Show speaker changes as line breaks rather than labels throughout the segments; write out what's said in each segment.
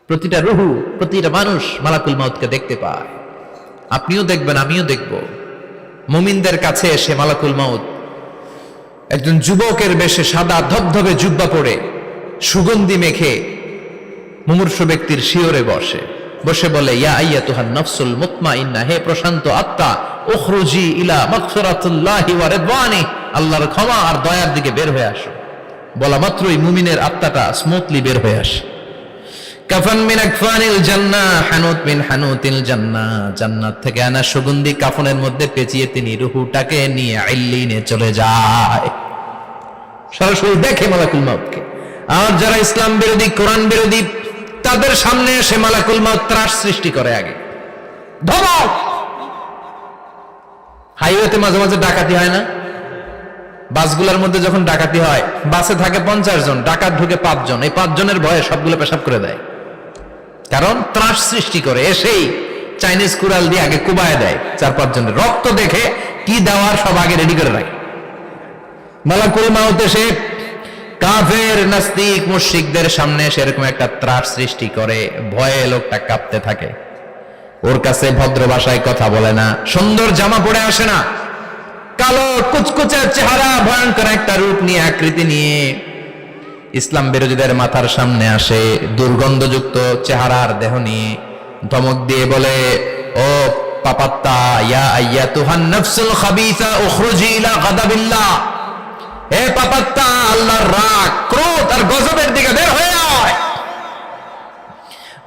প্রতিটা রুহু, প্রতিটা মানুষ মালাকুল মাউতকে দেখতে পায়। আপনিও দেখবেন, আমিও দেখব। মুমিনদের কাছে এসে মালাকুল মাউত একজন যুবকের বেশে সাদা ধবধবে জুব্বা পরে সুগন্ধি মেখে মুমূর্ষু ব্যক্তির শিয়রে বসে বলে, ইয়া আইয়াতুহান নাফসুল মুতমাইন্নাহ, হে প্রশান্ত আত্মা, উখরুজি ইলা মাগফিরাতুল্লাহি ওয়া রিদওয়ানি, আল্লাহর ক্ষমা আর দয়ার দিকে বের হয়ে আসো। বলা মাত্রই মুমিনের আত্মাটা স্মুথলি বের হয়ে আসে। কাফান মিন আকফানিল জান্নাহ, হানুত মিন হানুতিল জান্নাহ, জান্নাত থেকে আনা সুগন্ধি কাফনের মধ্যে পেঁচিয়ে তিনি রূহটাকে নিয়ে ইল্লিনে চলে যায়। সরাসরি দেখে মালাকুল মাউতকে। আর যারা ইসলাম বিরোধী, কোরআন বিরোধী, তাদের সামনে এসে মালাকুল মাউত ত্রাস সৃষ্টি করে। আগে ধমক। হাইওয়েতে মাঝে মাঝে ডাকাতি হয় না? বাসগুলোর মধ্যে যখন ডাকাতি হয়, বাসে থাকে 50 জন, ডাকাত ঢুকে 5 জন। এই 5 জনের ভয়ে সবগুলো পেশাব করে দেয়, কারণ ত্রাস সৃষ্টি করে। এসেই চাইনিজ কুড়াল দিয়ে আগে কুবায় দেয় 4-5 জনের। রক্ত দেখে কি দেওয়ার সব আগে রেডি করে রাখে। মালাকুল মাউত এসে কাফের, নাস্তিক, মুশরিকদের সামনে সেরকম একটা ত্রাস সৃষ্টি করে। ভয়ে লোকটা কাঁপতে থাকে। ওর কাছে ভদ্র ভাষায় কথা বলে না, সুন্দর জামা পরে আসে না, কালো কুচকুচে চেহারা, ভয়ঙ্কর একটা রূপ নিয়ে, আকৃতি নিয়ে ইসলাম বিরোধীদের মাথার সামনে আসে। দুর্গন্ধযুক্ত চেহারার দেহ নিয়ে ধমক দিয়ে বলে, ও পাপাত্তা, ইয়া আইয়াতুহান নাফসুল খাবিসা উখরুজি ইলা গাদাবিল্লাহ, হে পাপাত্তা, আল্লাহর রাগ, ক্রোধ আর গজবের দিকে বের হয়ে আয়।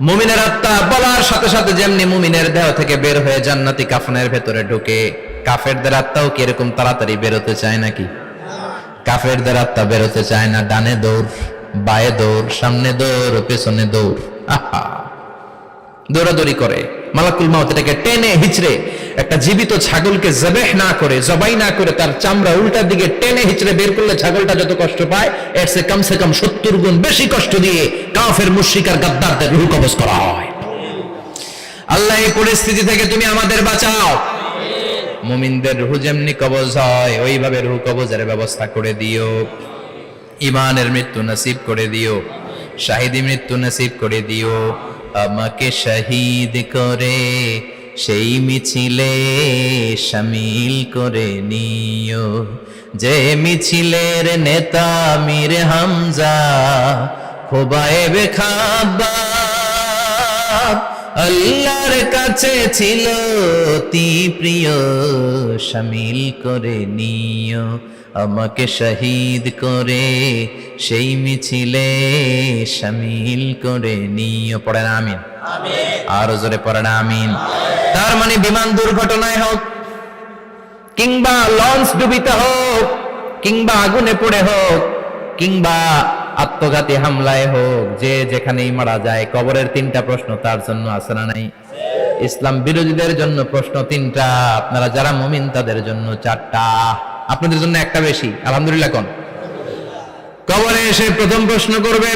মুমিনের আত্মা বলার সাথে সাথে যেমনি মুমিনের দেহ থেকে বের হয়ে জান্নাতি কাফনের ভেতরে ঢুকে, কাফেরদের আত্মাও কি এরকম তাড়াতাড়ি বেরোতে চায় নাকি? কাফেরদের আত্মা বেরোতে চায় না। ডানে দৌড়, বায়ে দৌড়, সামনে দৌড়, পেছনে দৌড়, আহা, দৌড়াদৌড়ি করে। মালাকুল মাউত এটাকে টেনে হিচড়ে, একটা জীবিত ছাগলকে জবাই না করে তার চামড়া উল্টার দিকে টেনে হিচড়ে বের করলে ছাগলটা যত কষ্ট পায়, এর চেয়ে কমসে কম 70 গুণ বেশি কষ্ট দিয়ে কাফের, মুশরিক আর গাদ্দারদের রূহ কবজ করা হয়। আল্লাহ, এই পরিস্থিতি থেকে তুমি আমাদের বাঁচাও। মুমিনদের রূহ যেমনি কবজ হয়, ওইভাবে রূহ কবজের ব্যবস্থা করে দিও। ঈমানের মৃত্যু নসিব করে দিও, শাহিদি মৃত্যু নসিব করে দিও। আমাকে শহীদ করে সেই মিছিলে শামিল করে নিও, যে মিছিলের নেতা মীর হামজা, খোবায়েবে খাব্বাব, আল্লাহর কাছে ছিল অতি প্রিয়, শামিল করে নিও। আমাকে শহীদ করে সেই মিছিলে শামিল করে নিও। পড়েন আমিন। আর জোরে পড়েন আমিন। তার মানে বিমান দুর্ঘটনায় হোক, কিংবা লঞ্চ ডুবিতে হোক, কিংবা আগুনে পড়ে হোক, কিংবা আত্মঘাতী হামলায় হোক, যে যেখানেই মারা যায়, কবরের 3টা প্রশ্ন তার জন্য আছে না নাই? ইসলাম বিরোধীদের জন্য প্রশ্ন 3টা, আপনারা যারা মুমিন তাদের জন্য 4টা। আপনাদের জন্য একটা বেশি, আলহামদুলিল্লাহ। কোন কবরে এসে প্রথম প্রশ্ন করবে,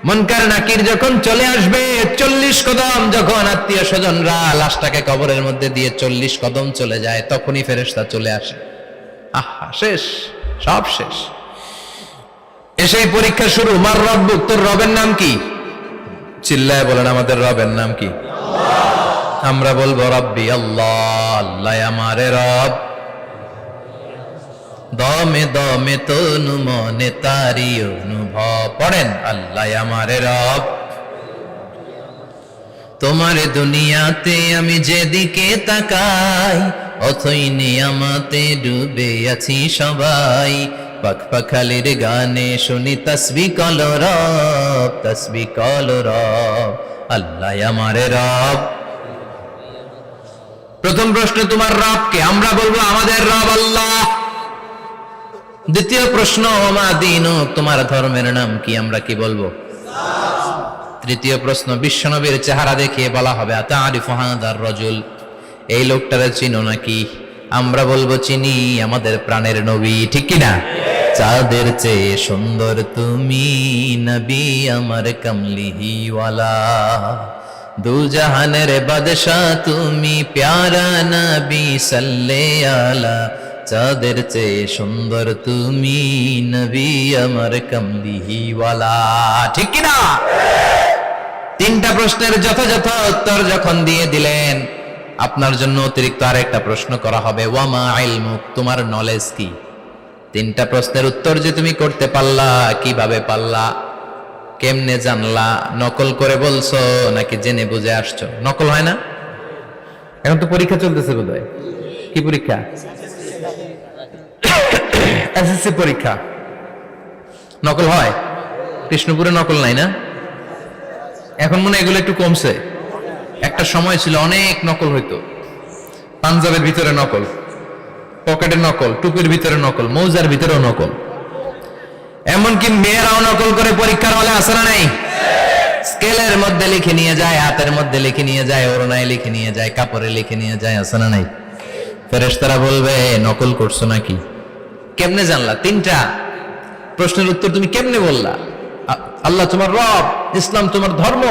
মুনকার নাকির যখন চলে আসবে, 40 কদম যখন আত্মীয় স্বজনরা লাশটাকে কবরের মধ্যে দিয়ে 40 কদম চলে যায়, তখনই ফেরেশতা চলে আসে। আহা, শেষ, সব শেষ। এসেই পরীক্ষা শুরু। মার রব্বুক, তোর রবের নাম কি? চিল্লায় বলেন, আমাদের রবের নাম কি? আমরা বলবো রব্বি আল্লাহ, আল্লাহ আমারে রব। দমে দমে তনু মনে তারি অনুভব। পড়েন, আল্লাহ আমারে রব। তোমার দুনিয়াতে আমি যেদিকে তাকাই, অথই নিয়ামতে ডুবে আছি সবাই। পাখপাখালির গানে শুনি তসবিহ কলো রব, তসবিহ কলো রব, আল্লাহ আমারে রব। প্রথম প্রশ্ন, তোমার রব কে? আমরা বলবো আমাদের রব আল্লাহ। দ্বিতীয় প্রশ্ন, ওমা দীনুক, তোমার ধর্মের নাম কি? আমরা কি বলবো? তৃতীয় প্রশ্ন, বিশ্বনবীর চেহারা দেখিয়ে বলা হবে, আতারিফু হাদার রাজুল, এই লোকটারে চিনো নাকি? আমরা বলবো চিনি, আমাদের প্রাণের নবী, ঠিক কি না? চাঁদের চেয়ে সুন্দর তুমি নবী আমার কমলিহিওয়ালা, দু জাহানের বাদশা তুমি প্যারা নবী সাল্লে আলা, চাঁদের চেয়ে সুন্দর তুমি নবী আমার কমলিহিওয়ালা, ঠিক কি না? তিনটা প্রশ্নের যথাযথ উত্তর যখন দিয়ে দিলেন, আপনার জন্য অতিরিক্ত আরেকটা প্রশ্ন করা হবে, ওয়ামা ইলমুক, তোমার নলেজ কি? তিনটা প্রশ্নের উত্তর যে তুমি করতে পারলা, কিভাবে পারলা, কেমনে জানলা? নকল করে বলছো নাকি জেনে বুঝে আসছো? নকল হয় না? এখন তো পরীক্ষা চলতেছে বোধহয়। কি পরীক্ষা? এসএসসি পরীক্ষা। নকল হয়? কৃষ্ণপুরে নকল নাই না? এখন মনে হয় এগুলো একটু কমছে। একটা সময় ছিল অনেক নকল হইতো। পাঞ্জাবের ভিতরে নকল, পকেটে নকল, টুপির ভিতরে নকল, মৌজার ভিতরেও নকল, এমনকি মেয়েরাও নকল করে পরীক্ষার হলে আসে না নাই? স্কেলের মধ্যে লিখে নিয়ে যায়, হাতের মধ্যে লিখে নিয়ে যায়, ওড়নায় লিখে নিয়ে যায়, কাপড়ে লিখে নিয়ে যায়, আসে না নাই? ফেরেশতারা বলবে নকল করছো নাকি? কেমনে জানলা? তিনটা প্রশ্নের উত্তর তুমি কেমনে বললা? আল্লাহ তোমার রব, ইসলাম তোমার ধর্ম,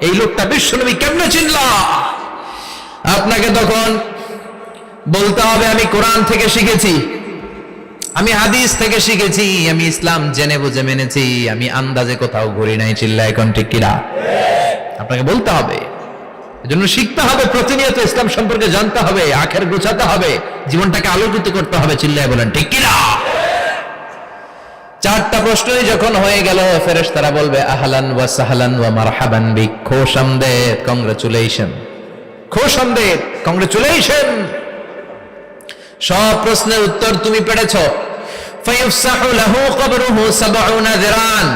এই লোকটা বিশ্বনবী, কেমনে চিনলা? আপনাকে তখন বলতে হবে আমি কোরআন থেকে শিখেছি, আমি হাদিস থেকে শিখেছি, আমি ইসলাম জেনে বুঝে মেনেছি, আমি আন্দাজে কোথাও ঘুরি নাই। চিল্লায় এখন ঠিক কিনা? আপনাকে বলতে হবে। এজন্য শিখতে হবে, প্রতিনিয়ত ইসলাম সম্পর্কে জানতে হবে, আখের গোছাতে হবে, জীবনটাকে আলোকিত করতে হবে। চিল্লায় বলেন ঠিক কিনা? চারটা প্রশ্নই যখন হয়ে গেল, ফেরেশতারা বলবে আহলান ওয়া সাহলান ওয়া মারহাবান বিক, খোশামদেদ, কংগ্রাচুলেশন, খোশামদেদ, কংগ্রাচুলেশন, সব প্রশ্নের উত্তর তুমি পেরেছো। ফায়ুফসাহু লাহু কবরুহু ৭০ যিরান,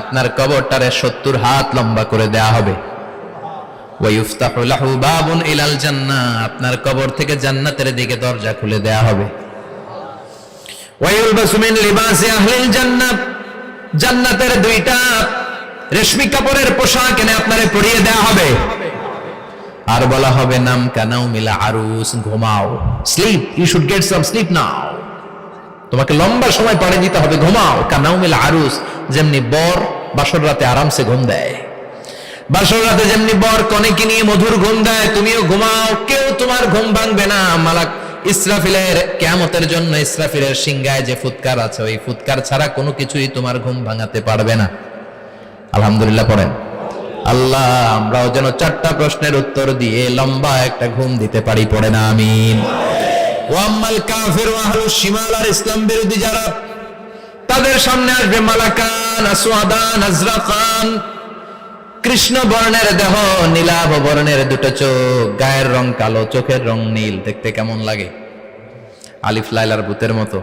আপনার কবরটারে ৭০ হাত লম্বা করে দেয়া হবে। ওয়া ইফতাহু লাহু বাবুন ইলাল জান্নাহ, আপনার কবর থেকে জান্নাতের দিকে দরজা খুলে দেয়া হবে। ওয়া ইউলবাসু মিন লিবাসি আহলিল জান্নাহ, জান্নাতের দুইটা রেশমি কাপড়ের পোশাক এনে আপনারে পরিয়ে দেয়া হবে। আর বলা হবে নাম কানাও মিলা আরুস, ঘুমাও, sleep, you should get some sleep now, তোমাকে লম্বা সময় পাড়ে দিতে হবে, ঘুমাও। কানাও মিলা আরুস, যেমনি বর বাসর রাতে আরামসে ঘুম দেয়, বাসর রাতে যেমনি বর কনেকে নিয়ে মধুর ঘুম দেয়, তুমিও ঘুমাও, কেউ তোমার ঘুম ভাঙবে না। মালাক ইসরাফিলের, কিয়ামতের জন্য ইসরাফিলের সিংহায় যে ফুৎকার আছে, ওই ফুৎকার ছাড়া কোনো কিছুই তোমার ঘুম ভাঙাতে পারবে না। আলহামদুলিল্লাহ পড়েন। আল্লাহ আমরাও যেন চারটা প্রশ্নের উত্তর দিয়ে লম্বা একটা ঘুম দিতে পারি, পড়ে না আমিন। ওয়াম্মাল কাফির ওয়া আহলুশ শিমাল, আর ইসলাম বিরোধী যারা, তাদের সামনে আসবে মালাকান আসওয়াদান আজরাকান, কৃষ্ণ বর্ণের দেহ, নীলাভ বর্ণের দুটো চোখ, গায়ের রং কালো, চোখের রং নীল। দেখতে কেমন লাগে? আলিফ লাইলার ভূতের মতো।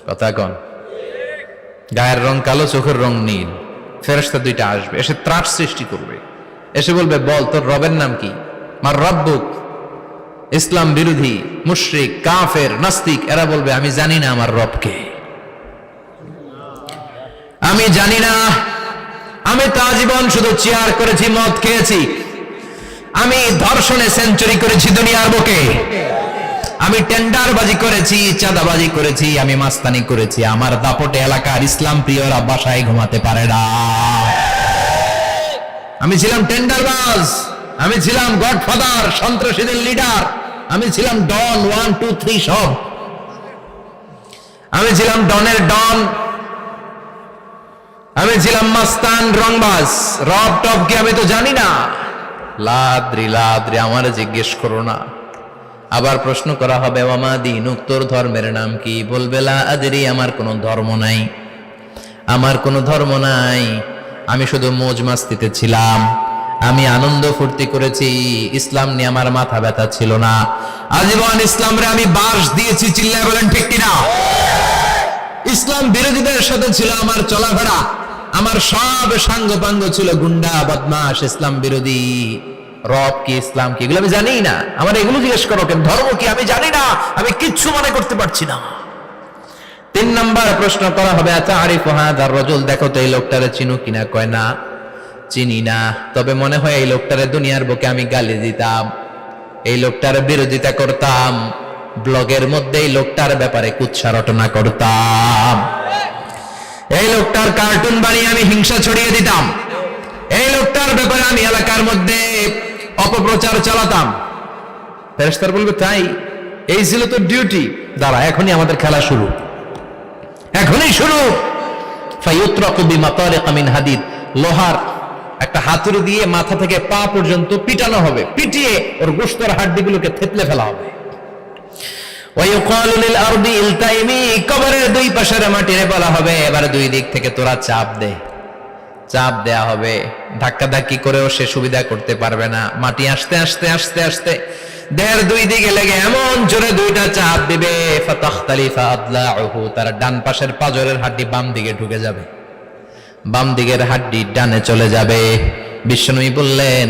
কথা কন। গায়ের রং কালো, চোখের রং নীল। ফেরেশতা দুইটা আসবে, এসে ত্রাস সৃষ্টি করবে, এসে বলবে বল তোর রবের নাম কি? মার রব্বুক। ইসলাম বিরোধী মুশরিক, কাফের, নাস্তিক এরা বলবে আমি জানি না আমার রবকে, আমি জানি না, আমি তো আজীবন শুধু চেয়ার করেছি, মদ খেয়েছি, আমি ধর্ষণে সেঞ্চুরি করেছি দুনিয়ার বুকে, আমি টেন্ডারবাজি করেছি, চাঁদাবাজি করেছি, আমি মাস্তানি করেছি, আমার দাপটে এলাকার ইসলাম প্রিয়রা বাসায় ঘুমাতে পারে না। আমি ছিলাম টেন্ডারবাজ, আমি ছিলাম গডফাদার, সন্ত্রাসীদের লিডার, আমি ছিলাম ডন 1 2 3 সব, আমি ছিলাম ডনের ডন, আমি ছিলাম মাস্তান, রংবাজ। রব টব কি আমি তো জানি না। লাদ্রি লাদ্রি, আমার জিজ্ঞেস করো না। আবার প্রশ্ন করা হবে ওয়ামা দীনুক, তোর ধর্মের নাম কি? বলবে লা আদরি, আমার কোনো ধর্ম নাই, আমার কোনো ধর্ম নাই, আমি শুধু মৌজ মাস্তিতে ছিলাম, আমি আনন্দ ফুর্তি করেছি, ইসলাম নিয়ে আমার মাথা ব্যথা ছিল না, আজীবন ইসলামরে আমি বাস দিয়েছি। চিল্লায় বলেন ঠিক কিনা? ইসলাম বিরোধীদের সাথে ছিল আমার চলাফেরা, আমার সব সাঙ্গপাঙ্গ ছিল গুন্ডা বদমাশ, ইসলাম বিরোধী। রব কি, ইসলাম কি, এগুলো আমি জানি না। আমার এগুলো জিজ্ঞেস করো কেন? ধর্ম কি আমি জানি না, আমি কিচ্ছু মনে করতে পারছি না। 3 নাম্বার প্রশ্ন করা হবে আতারিফু হাযার রাজুল, দেখো তো এই লোকটারে চিনো কিনা? কয় না, চিনি না, তবে মনে হয় এই লোকটারে দুনিয়ার বুকে আমি গালি দিতাম, এই লোকটার বিরোধিতা করতাম, ব্লগের মধ্যে এই লোকটার ব্যাপারে কুৎসা রটনা করতাম, এই লোকটার কার্টুন বানিয়ে আমি হিংসা ছড়িয়ে দিতাম, এই লোকটার ব্যাপারে আমি এলাকার মধ্যে অপপ্রচার চালাতাম। ফেরেশতারা বলবে তাই, এই ছিল তোর ডিউটি, দাঁড়া এখনই আমাদের খেলা শুরু, এখনই শুরু। ফায়ুতরাকু বিমাতারিক মিন হাদিদ, লোহার একটা হাতুড়ি দিয়ে মাথা থেকে পা পর্যন্ত পিটানো হবে, পিটিয়ে ওর গোশতের হাড্ডিগুলোকে থেতলে ফেলা হবে। ওয়ায়ুকালু লিল আরদি ইলতাইমি, কবরের দুই পাশের মাটিরে বলা হবে এবার দুই দিক থেকে তোরা চাপ দে। চাপ দেয়া হবে, ধাক্কা ধাক্কি করেও সে সুবিধা করতে পারবে না। মাটি আস্তে আস্তে আস্তে আস্তে দেহের দুই দিকে লেগে এমন জোরে দুইটা চাপ দিবে, ফাতাখতালিফা আদলাউহু, তার ডান পাশের পাজরের হাড্ডি বাম দিকে ঢুকে যাবে, বাম দিকের হাড্ডি ডানে চলে যাবে। বিশ্বনবী বললেন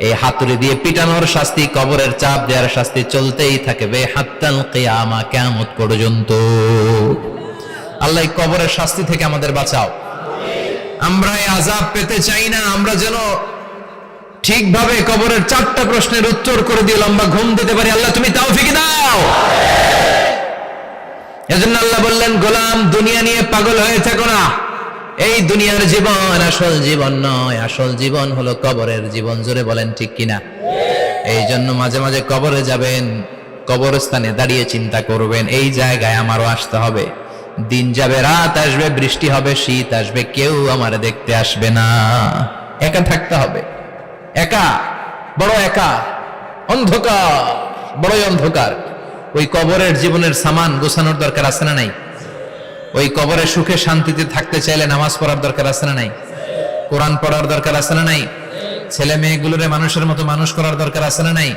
এই হাতুড়ি দিয়ে পিটানোর শাস্তি, কবরের চাপ দেওয়ার শাস্তি চলতেই থাকবে হাত্তাল কিয়ামা, কিয়ামত পর্যন্ত। আল্লাহ এই কবরের শাস্তি থেকে আমাদের বাঁচাও। আমরা এই আযাব পেতে চাই না, আমরা যেন ঠিকভাবে কবরের 4টা প্রশ্নের উত্তর করে দিয়ে লম্বা ঘুম দিতে পারি। আল্লাহ তুমি তৌফিক দাও। এজন্য আল্লাহ বললেন, গোলাম দুনিয়া নিয়ে পাগল হয়ে থেকো না। এই দুনিয়ার জীবন আসল জীবন নয়, আসল জীবন হলো কবরের জীবন। জোরে বলেন ঠিক কিনা? এই জন্য মাঝে মাঝে কবরে যাবেন, কবরস্থানে দাঁড়িয়ে চিন্তা করবেন এই জায়গায় আমারও আসতে হবে। দিন যাবে, রাত আসবে, বৃষ্টি হবে, শীত আসবে, কেউ আমার দেখতে আসবে না। একা থাকতে হবে, একা, বড় একা, অন্ধকার, বড়ই অন্ধকার। ওই কবরের জীবনের সামান গোছানোর দরকার আছে না নাই? ওই কবরে সুখে শান্তিতে থাকতে চাইলে নামাজ পড়ার দরকার আছে না নাই? কোরআন পড়ার দরকার আছে না নাই? ছেলে মেয়েগুলোরে মানুষের মতো মানুষ করার দরকার আছে না নাই?